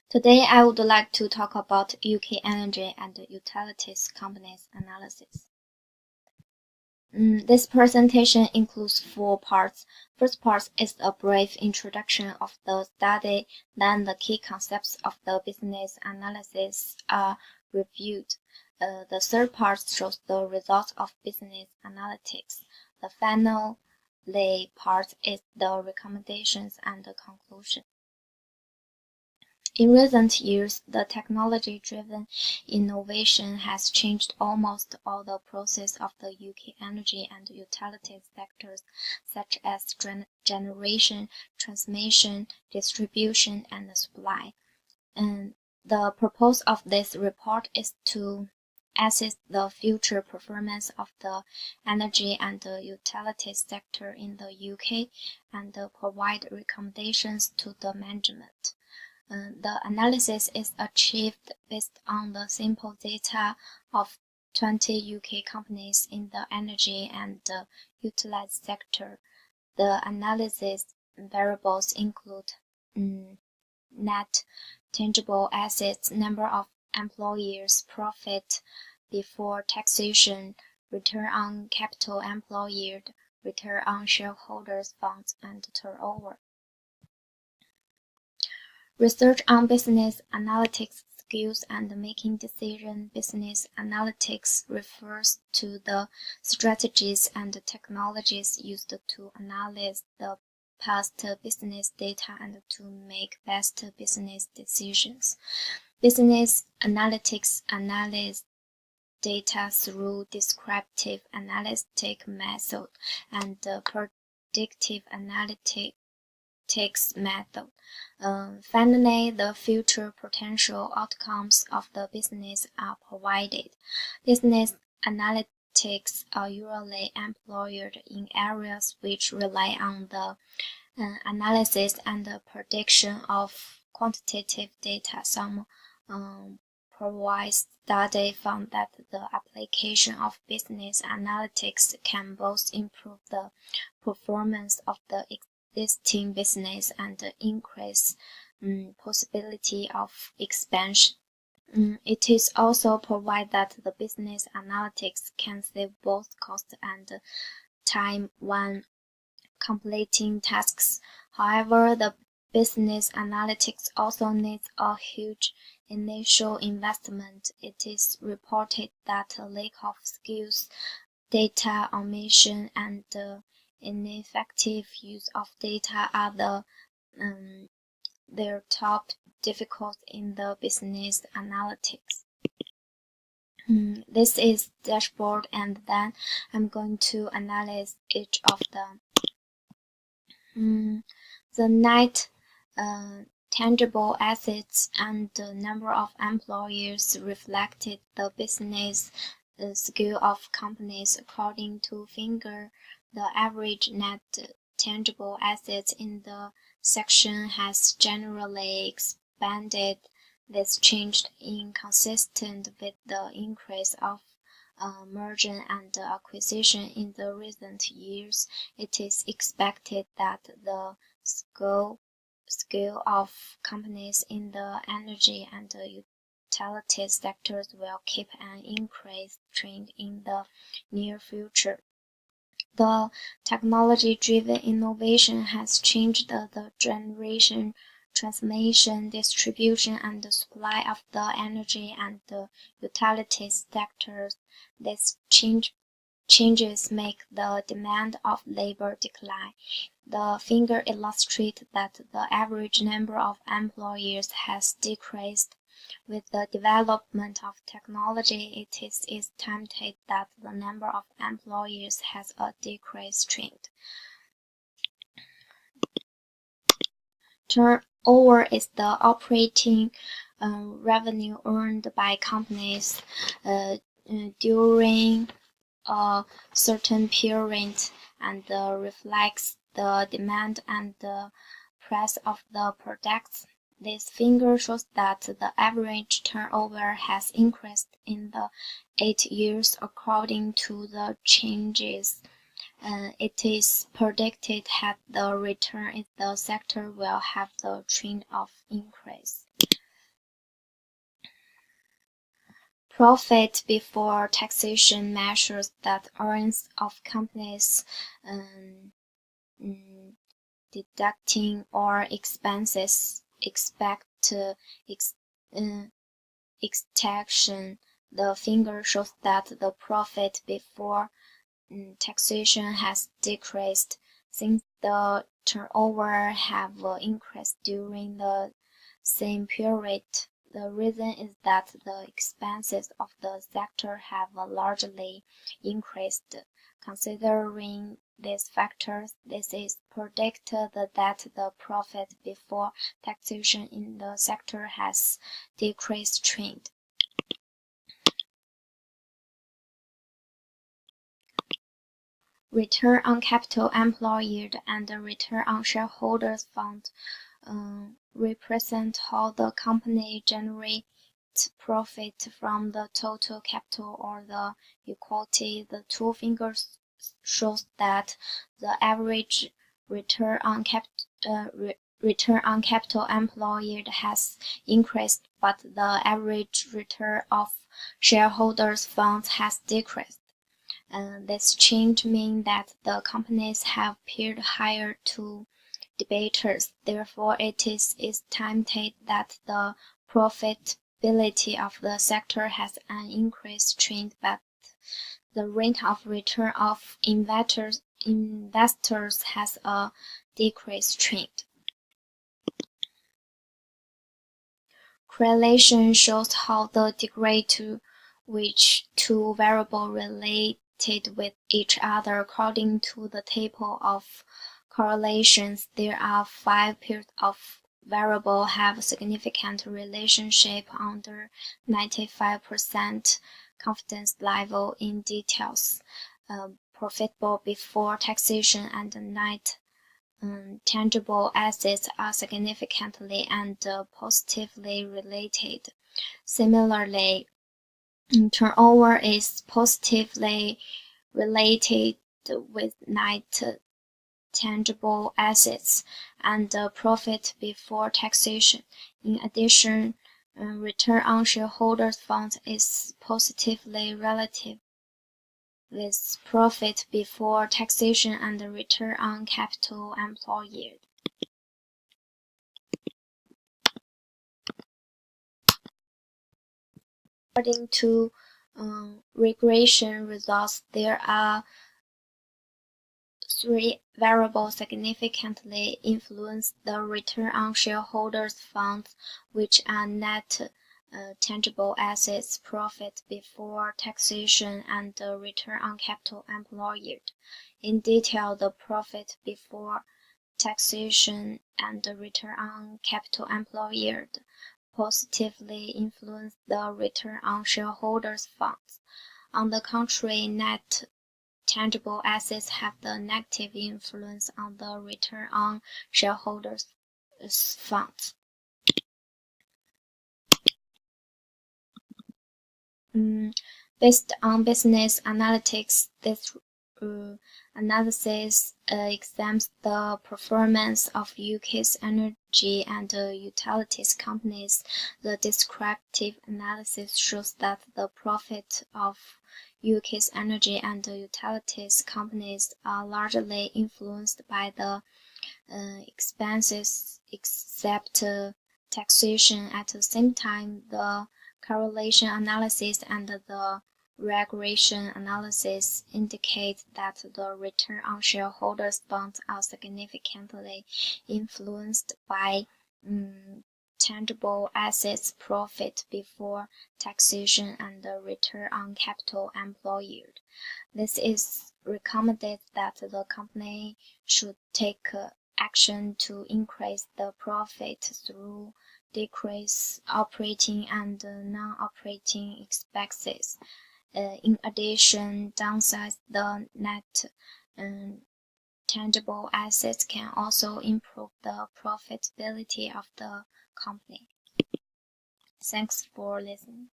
Today, I would like to talk about UK Energy and Utilities Companies analysis. This presentation includes 4 parts. First part is a brief introduction of the study, then the key concepts of the business analysis are reviewed. The third part shows the results of business analytics. The final part is the recommendations and the conclusion. In recent years, the technology-driven innovation has changed almost all the processes of the UK energy and utilities sectors, such as generation, transmission, distribution, and supply. And the purpose of this report is to assess the future performance of the energy and the utilities sector in the UK and provide recommendations to the management. The analysis is achieved based on the sample data of 20 UK companies in the energy and utility sector. The analysis variables include net tangible assets, number of employees, profit before taxation, return on capital employed, return on shareholders' funds, and turnover. Research on business analytics skills and making decisions. Business analytics refers to the strategies and technologies used to analyze the past business data and to make best business decisions. Business analytics analyzes data through descriptive analytic method and predictive analytics method. Finally, the future potential outcomes of the business are provided. Business analytics are usually employed in areas which rely on the analysis and the prediction of quantitative data. Some previous study found that the application of business analytics can both improve the performance of the existing business and increase possibility of expansion. It is also provided that the business analytics can save both cost and time when completing tasks. However, the business analytics also needs a huge initial investment. It is reported that a lack of skills, data omission, and ineffective use of data are their top difficulties in the business analytics. This is dashboard, and then I'm going to analyze each of them. The net tangible assets and the number of employees reflected the business scale of companies. According to Finger, the average net tangible assets in the section has generally expanded. This change inconsistent with the increase of merger and acquisition in the recent years. It is expected that the scale of companies in the energy and utilities sectors will keep an increased trend in the near future. The technology-driven innovation has changed the generation, transmission, distribution, and supply of the energy and the utilities sectors. These changes make the demand of labor decline. The figure illustrates that the average number of employees has decreased. With the development of technology, it is estimated that the number of employees has a decreased trend. Turnover is the operating revenue earned by companies during a certain period and reflects the demand and the price of the products. This figure shows that the average turnover has increased in the 8 years according to the changes. It is predicted that the return in the sector will have the trend of increase. Profit before taxation measures the earnings of companies, um, deducting all expenses, extraction. The figure shows that the profit before taxation has decreased since the turnover have increased during the same period. The reason is that the expenses of the sector have largely increased. Considering these factors, this is predicted that the profit before taxation in the sector has decreased trend. Return on capital employed and return on shareholders' funds represent how the company generates profit from the total capital or the equity. The two figures shows that the average return on capital employed has increased, but the average return of shareholders' funds has decreased. This change means that the companies have paid higher to debaters. Therefore, it is estimated that the profitability of the sector has an increased trend, but the rate of return of investors has a decreased trend. Correlation shows how the degree to which two variables related with each other. According to the table of correlations, there are 5 pairs of variables have significant relationship under 95% confidence level in details. Profitable before taxation and net tangible assets are significantly and positively related. Similarly, turnover is positively related with net tangible assets and profit before taxation. In addition, return on shareholders' funds is positively relative with profit before taxation and return on capital employed. According to regression results, there are 3 variables significantly influence the return on shareholders' funds, which are net tangible assets, profit before taxation, and return on capital employed. In detail, the profit before taxation and the return on capital employed positively influence the return on shareholders' funds. On the contrary, net tangible assets have the negative influence on the return on shareholders' funds. Based on business analytics, this analysis examines the performance of UK's energy and utilities companies. The descriptive analysis shows that the profit of UK's energy and utilities companies are largely influenced by the expenses except taxation. At the same time, the correlation analysis and the regression analysis indicate that the return on shareholders' funds are significantly influenced by tangible assets, profit before taxation, and the return on capital employed. This is recommended that the company should take action to increase the profit through decrease operating and non-operating expenses. In addition, downsize the net tangible assets can also improve the profitability of the company. Thanks for listening.